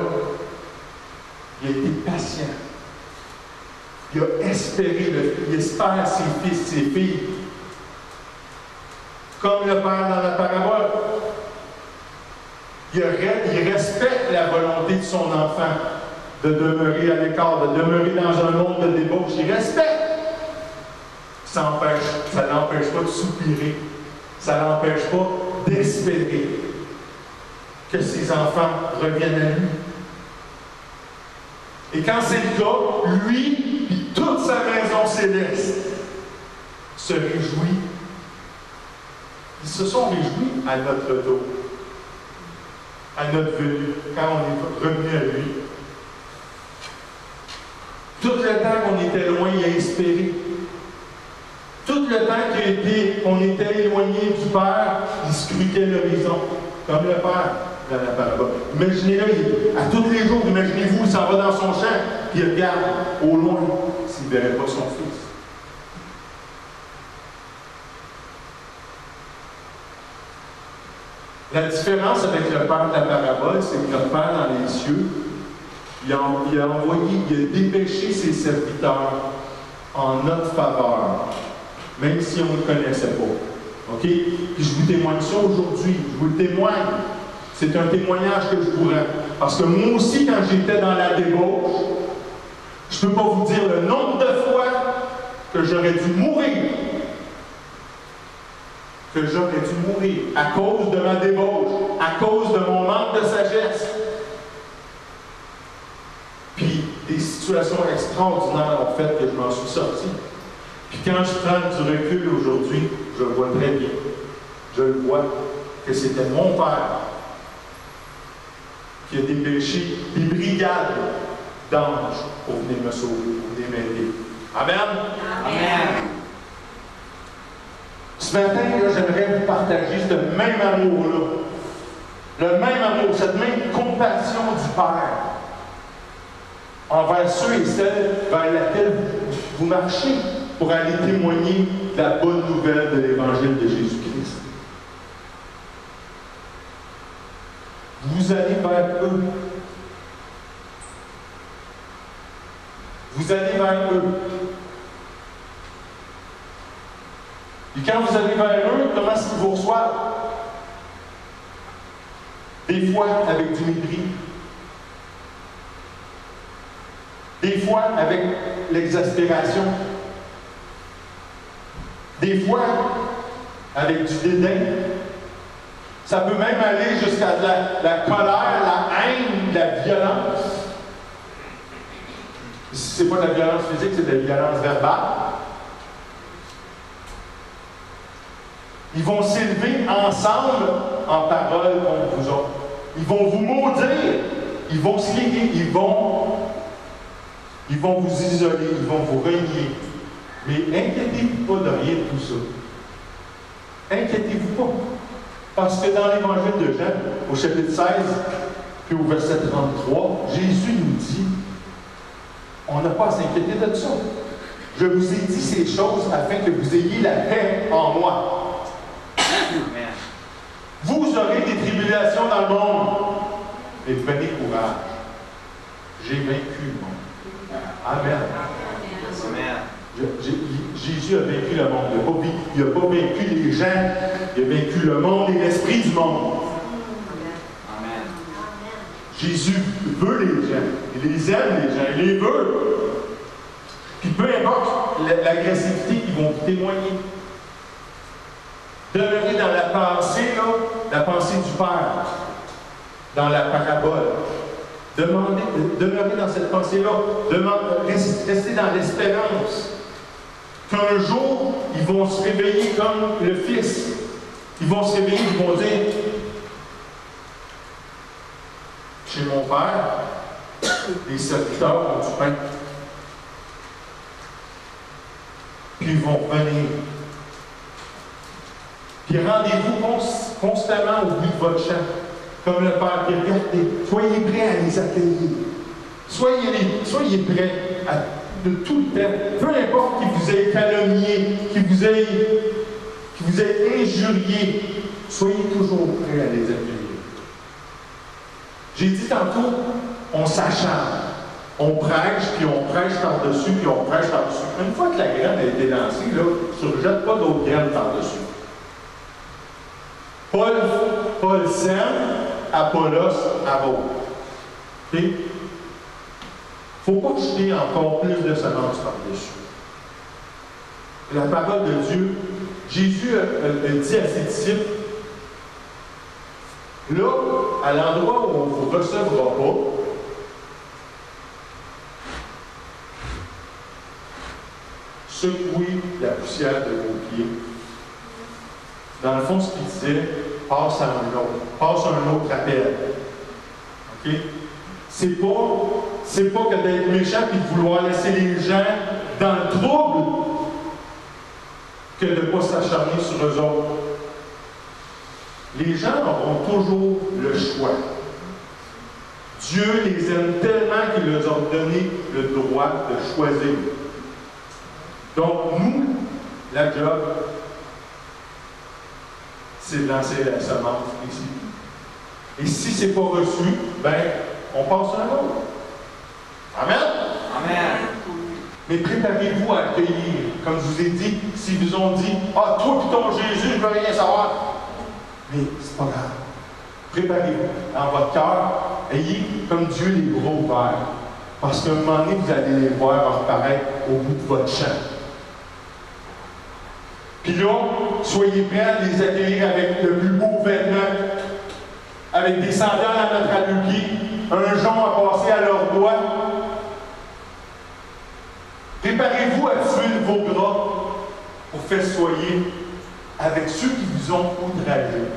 il a été patient. Il a espéré, il espère ses fils, ses filles. Comme le Père dans la parabole, il respecte la volonté de son enfant de demeurer à l'écart, de demeurer dans un monde de débauche. Il respecte. Ça ne l'empêche pas de soupirer. Ça ne l'empêche pas d'espérer que ses enfants reviennent à lui. Et quand c'est le cas, lui et toute sa maison céleste se réjouit. Ils se sont réjouis à notre dos, à notre venue, quand on est revenu à lui. Tout le temps qu'on était loin, il a espéré. Tout le temps qu'on était éloigné du Père, il scrutait l'horizon, comme le Père dans la parabole. Imaginez-le, à tous les jours, imaginez-vous, il s'en va dans son champ, puis il regarde au loin s'il ne verrait pas son fils. La différence avec le Père de la parabole, c'est que notre Père dans les cieux, il a dépêché ses serviteurs en notre faveur, même si on ne le connaissait pas. OK? Puis je vous témoigne ça aujourd'hui. Je vous le témoigne. C'est un témoignage que je vous rends. Parce que moi aussi, quand j'étais dans la débauche, je ne peux pas vous dire le nombre de fois que j'aurais dû mourir. À cause de ma débauche, à cause de mon manque de sagesse. Puis des situations extraordinaires ont fait que je m'en suis sorti. Puis quand je prends du recul aujourd'hui, je le vois très bien. Je le vois que c'était mon Père qui a dépêché des brigades d'anges pour venir me sauver, pour venir m'aider. Amen? Amen. Ce matin, j'aimerais vous partager ce même amour-là. Le même amour, cette même compassion du Père envers ceux et celles vers laquelle vous marchez pour aller témoigner de la bonne nouvelle de l'Évangile de Jésus-Christ. Vous allez vers eux. Vous allez vers eux. Et quand vous allez vers eux, comment est-ce qu'ils vous reçoivent? Des fois avec du mépris. Des fois avec l'exaspération. Des fois avec du dédain. Ça peut même aller jusqu'à de la colère, la haine, de la violence. C'est pas de la violence physique, c'est de la violence verbale. Ils vont s'élever ensemble en parole contre vous autres. Ils vont vous maudire. Ils vont se liguer. Ils vont vous isoler. Ils vont vous renier. Mais inquiétez-vous pas de rien de tout ça. Inquiétez-vous pas. Parce que dans l'Évangile de Jean, au chapitre 16, puis au verset 33, Jésus nous dit, on n'a pas à s'inquiéter de ça. Je vous ai dit ces choses afin que vous ayez la paix en moi. Amen. Vous aurez des tribulations dans le monde, mais prenez courage. J'ai vaincu le monde. Amen. Amen. Jésus a vaincu le monde. Il n'a pas vaincu les gens, il a vaincu le monde et l'esprit du monde. Amen. Jésus veut les gens. Il les aime, les gens. Il les veut. Puis peu importe l'agressivité, ils vont vous témoigner. Demeurez dans la pensée, là, la pensée du Père, dans la parabole. Demeurez dans cette pensée-là. Restez dans l'espérance qu'un jour, ils vont se réveiller comme le Fils. Ils vont se réveiller, ils vont dire, chez mon Père, les serviteurs ont du pain. Puis ils vont revenir. Puis rendez-vous constamment au bout de votre champ, comme le Père qui regardez. Soyez prêts à les accueillir. Soyez prêts de tout le temps. Peu importe qui vous ait calomnié, qui vous ait injurié, soyez toujours prêts à les accueillir. J'ai dit tantôt, on s'acharne. On prêche, puis on prêche par-dessus, puis on prêche par-dessus. Une fois que la graine a été lancée, là, tu ne rejettes pas d'autres graines par-dessus. Paul sème, Apollos arrose. Il ne faut pas jeter encore plus de semences par-dessus. La parole de Dieu, Jésus a dit à ses disciples, là, à l'endroit où on ne vous recevra pas, secouez la poussière de vos pieds. Dans le fond, ce qu'il disait, passe à un autre appel. OK? C'est pas que d'être méchant et de vouloir laisser les gens dans le trouble que de ne pas s'acharner sur eux autres. Les gens auront toujours le choix. Dieu les aime tellement qu'il leur a donné le droit de choisir. Donc, nous, la job, c'est de lancer la semence ici. Et si ce n'est pas reçu, ben, on passe à un autre. Amen? Amen. Mais préparez-vous à accueillir. Comme je vous ai dit, s'ils vous ont dit, ah, toi et ton Jésus, je ne veux rien savoir. Mais c'est pas grave. Préparez-vous dans votre cœur. Ayez comme Dieu les bras ouverts. Parce qu'à un moment donné, vous allez les voir apparaître au bout de votre champ. Puis là, soyez prêts à les accueillir avec le plus beau vêtement, avec des sandales à mettre à deux pieds, un jonc à passer à leurs doigts. Préparez-vous à tuer vos bras pour festoyer avec ceux qui vous ont outragés,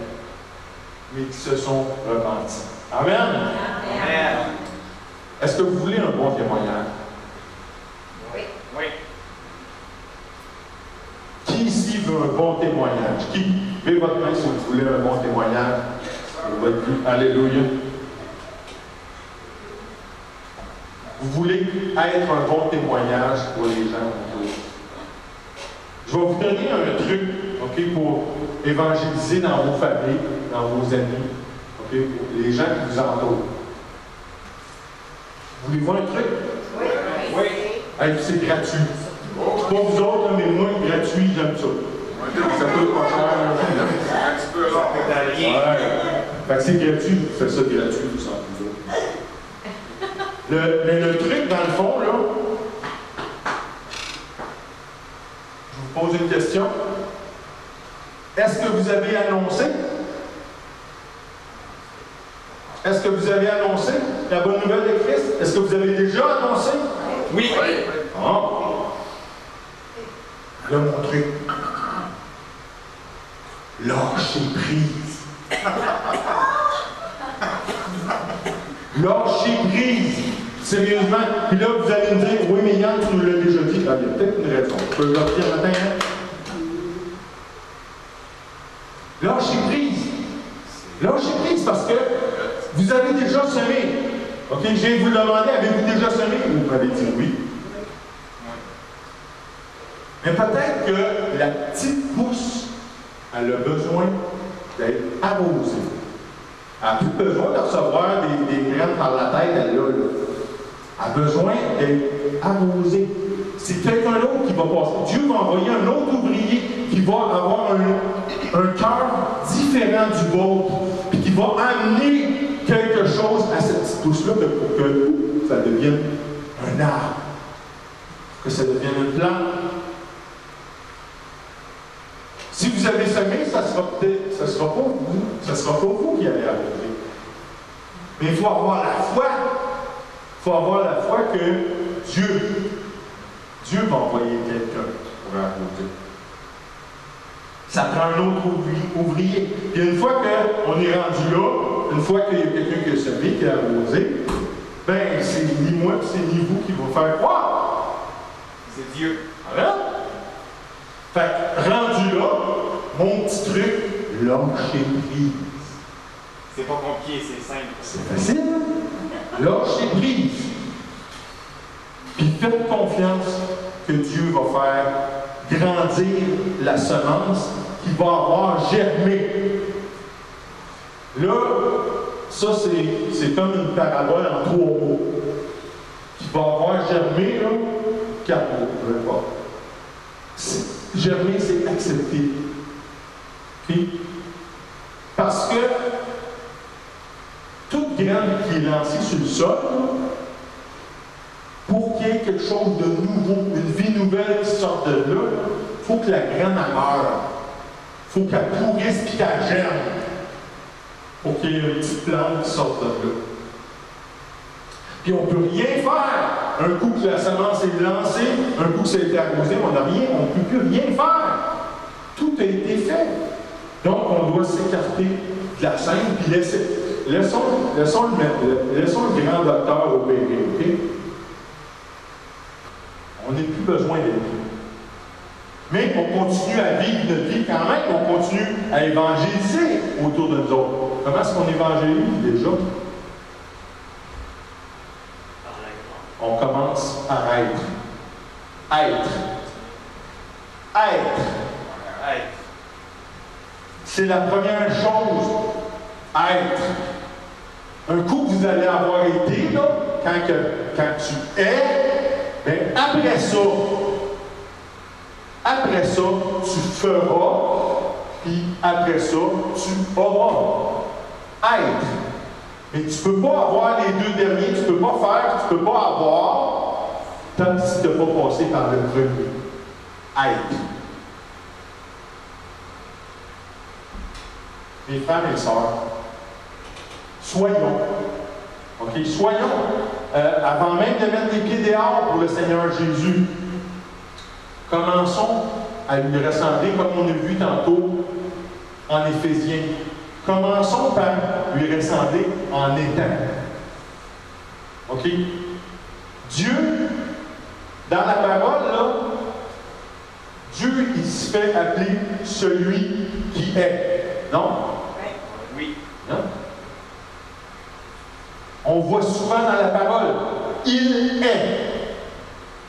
mais qui se sont repentis. Amen? Amen. Est-ce que vous voulez un bon témoignage? Oui. Oui. Qui ici veut un bon témoignage? Qui? Levez votre main si vous voulez un bon témoignage. Alléluia. Vous voulez être un bon témoignage pour les gens autour. Je vais vous donner un truc, OK, pour évangéliser dans vos familles, dans vos amis, OK, pour les gens qui vous entourent. Voulez-vous un truc? Oui. Oui. Hey, c'est gratuit. Pas vous autres, mais moi, gratuit, j'aime ça. Ça coûte pas cher. Ça coûte à rien. Ouais. Fait que c'est gratuit, vous faites ça gratuit, vous sans mais le truc, dans le fond, là, je vous pose une question. Est-ce que vous avez annoncé? Est-ce que vous avez annoncé la bonne nouvelle de Christ? Est-ce que vous avez déjà annoncé? Oui. Ah. Là, mon truc. Lâchez prise. Lâchez prise. Sérieusement. Puis là, vous allez me dire, oui, mais Yann, tu nous l'as déjà dit. Ah, il y a peut-être une raison. Je peux le dire matin, hein? Lâchez prise. Lâchez prise parce que vous avez déjà semé. OK, je viens de vous le demander, avez-vous déjà semé? Vous m'avez dit oui. Mais peut-être que la petite pousse, elle a besoin d'être arrosée. Elle n'a plus besoin de recevoir des graines par la tête, elle là. Elle a besoin d'être arrosée. C'est quelqu'un d'autre qui va passer. Dieu va envoyer un autre ouvrier qui va avoir un cœur différent du vôtre, puis qui va amener quelque chose à cette petite pousse-là pour que ça devienne un arbre, que ça devienne une plante. Si vous avez semé, ça sera pas vous. Ça sera pas vous qui allez arroser. Mais il faut avoir la foi. Il faut avoir la foi que Dieu va envoyer quelqu'un pour arroser. Ça prend un autre ouvrier. Puis une fois qu'on est rendu là, une fois qu'il y a quelqu'un qui a semé, qui a arrosé, ben c'est ni moi, c'est ni vous qui va faire croire. C'est Dieu. Voilà. Fait que, rendu là, mon petit truc, lâcher prise. C'est pas compliqué, c'est simple. C'est facile, hein? Lâcher prise. Puis faites confiance que Dieu va faire grandir la semence qui va avoir germé. Là, ça c'est comme une parabole en 3 mots. Qui va avoir germé, là, 4 mots, je ne sais pas. Germer, c'est accepter. Puis, parce que toute graine qui est lancée sur le sol, pour qu'il y ait quelque chose de nouveau, une vie nouvelle qui sorte de là, il faut que la graine meure. Il faut qu'elle pourrisse et qu'elle germe. Pour qu'il y ait une petite plante qui sorte de là. Puis on ne peut rien faire. Un coup que la semence est lancée, un coup que ça a été arrosé, on ne peut plus rien faire. Tout a été fait. Donc on doit s'écarter de la scène, puis laissons le grand docteur opérer, OK? On n'a plus besoin d'être là. Mais on continue à vivre notre vie quand même, on continue à évangéliser autour de nous autres. Comment est-ce qu'on évangélise déjà? On commence par être. Être. C'est la première chose. Être. Un coup que vous allez avoir été, là, quand tu es, bien, après ça, tu feras, puis après ça, tu auras. Être. Mais tu ne peux pas avoir les 2 derniers, tu ne peux pas faire, tu ne peux pas avoir, tant que tu n'as pas passé par le premier. Être. Mes frères et sœurs, soyons, OK, avant même de mettre les pieds dehors pour le Seigneur Jésus, commençons à lui ressembler comme on a vu tantôt en Éphésiens. Commençons par lui ressembler en étant. OK? Dieu, dans la parole, là, Dieu, il se fait appeler celui qui est. Non? Oui. Non? On voit souvent dans la parole, il est.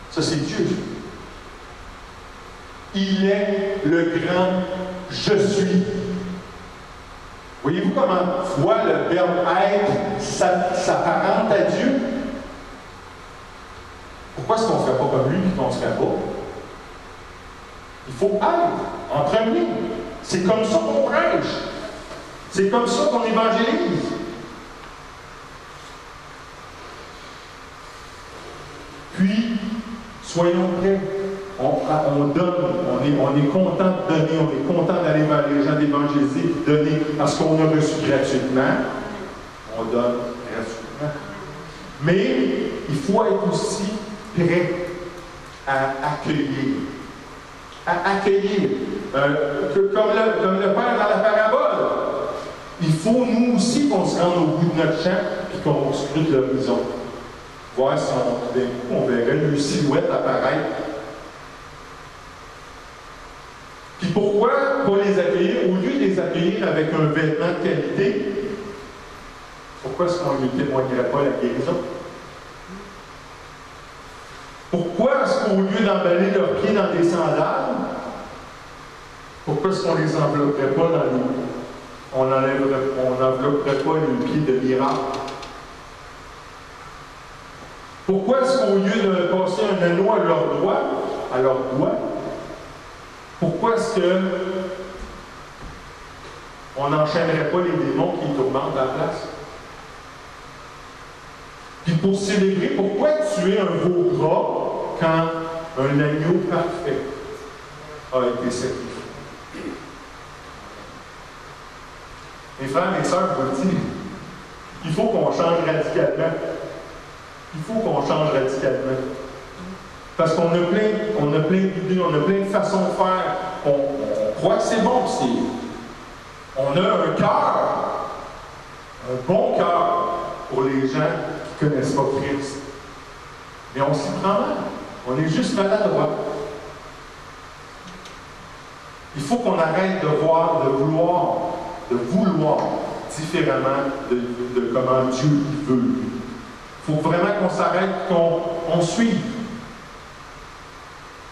Ça, c'est Dieu. Il est le grand je suis. Voyez-vous comment fois le verbe être s'apparente à Dieu? Pourquoi est-ce qu'on ne ferait pas comme lui et qu'on ne serait pas? Il faut être en premier. C'est comme ça qu'on prêche. C'est comme ça qu'on évangélise. Puis, soyons prêts. On donne, on est content de donner, on est content d'aller vers les gens d'évangéliser, de donner, parce qu'on a reçu gratuitement. On donne gratuitement. Mais il faut être aussi prêt à accueillir. À accueillir. Comme le Père dans la parabole. Il faut, nous aussi, qu'on se rende au bout de notre champ et qu'on scrute l'horizon. Voir si on verrait une silhouette apparaître. Puis pourquoi pas les accueillir, au lieu de les accueillir avec un vêtement de qualité, pourquoi est-ce qu'on ne lui témoignerait pas la guérison? Pourquoi est-ce qu'au lieu d'emballer leurs pieds dans des sandales, pourquoi est-ce qu'on ne les envelopperait pas dans les... On n'envelopperait pas les pieds de miracle? Pourquoi est-ce qu'au lieu de passer un anneau à leur doigt, pourquoi est-ce qu'on n'enchaînerait pas les démons qui tourmentent à la place? Puis pour célébrer, pourquoi tuer un veau gras quand un agneau parfait a été sacrifié? Mes frères et sœurs, je vous le dis, il faut qu'on change radicalement. Il faut qu'on change radicalement. Parce qu'on a plein d'idées, on a plein de façons de faire. On croit que c'est bon, on a un cœur, un bon cœur pour les gens qui ne connaissent pas Christ. Mais on s'y prend mal. On est juste maladroit. Il faut qu'on arrête de vouloir différemment de comment Dieu veut. Il faut vraiment qu'on s'arrête, qu'on suive.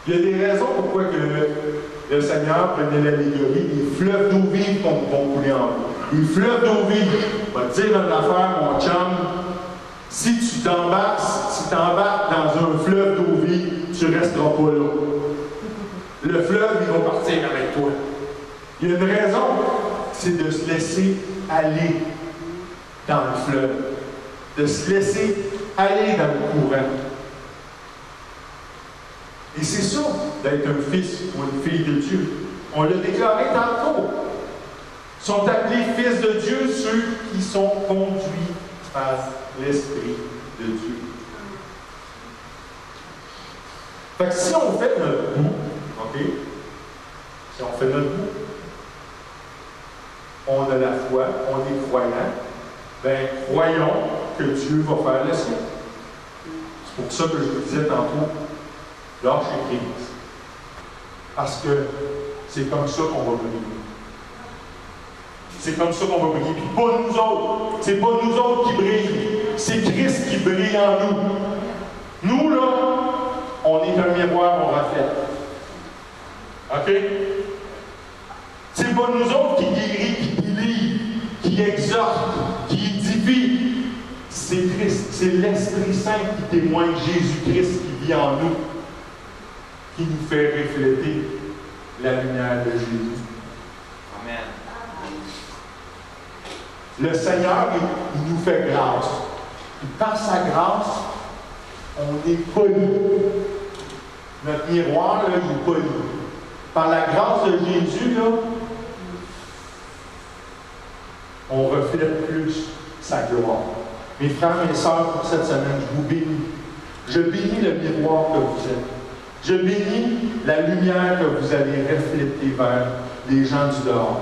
Il y a des raisons pourquoi que le Seigneur prenait l'allégorie des fleuves d'eau vive qu'on vont couler en vous. Les fleuves d'eau vive. Je vais te dire une affaire, mon chum. Si tu t'embarques dans un fleuve d'eau vive, tu ne resteras pas là. Le fleuve, il va partir avec toi. Il y a une raison, c'est de se laisser aller dans le fleuve. De se laisser aller dans le courant. Et c'est ça, d'être un fils ou une fille de Dieu. On l'a déclaré tantôt. Sont appelés fils de Dieu ceux qui sont conduits par l'Esprit de Dieu. Fait que si on fait notre bout, OK? Si on fait notre bout, on a la foi, on est croyant, bien, croyons que Dieu va faire le sien. C'est pour ça que je vous disais tantôt, lâchez prise. Parce que c'est comme ça qu'on va briller. C'est comme ça qu'on va briller. Puis pas nous autres. C'est pas nous autres qui brillent. C'est Christ qui brille en nous. Nous, là, on est un miroir, on reflète. OK? C'est pas nous autres qui guérit, qui délivre, qui exhorte, qui édifie. C'est Christ. C'est l'Esprit Saint qui témoigne Jésus-Christ qui vit en nous, qui nous fait refléter la lumière de Jésus. Amen. Le Seigneur, il nous fait grâce. Et par sa grâce, on est poli. Notre miroir, là, il est poli. Par la grâce de Jésus, là, on reflète plus sa gloire. Mes frères et sœurs, pour cette semaine, je vous bénis. Je bénis le miroir que vous êtes. Je bénis la lumière que vous allez refléter vers les gens du dehors,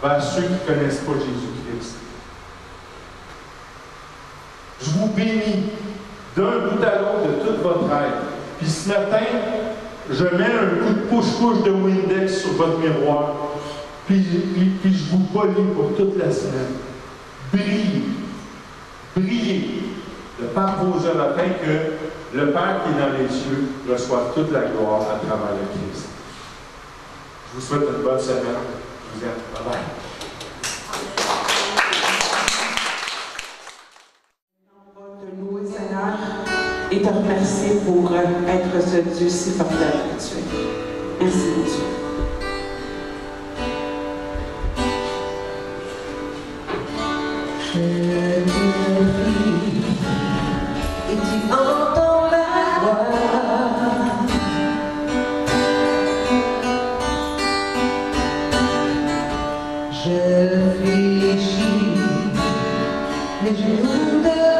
vers ceux qui ne connaissent pas Jésus-Christ. Je vous bénis d'un bout à l'autre de toute votre aide. Puis ce matin, je mets un coup de push-push de Windex sur votre miroir. Puis je vous polis pour toute la semaine. Brillez. Brillez de par vos œuvres afin que le Père qui est dans les cieux reçoive toute la gloire à travers le Christ. Je vous souhaite une bonne semaine. Je vous aime. Bye bye. Et te remercier pour être ce Dieu si formidable que tu es. Merci, mon Dieu. et tu entends ma voix. Je réfléchis, les genoux de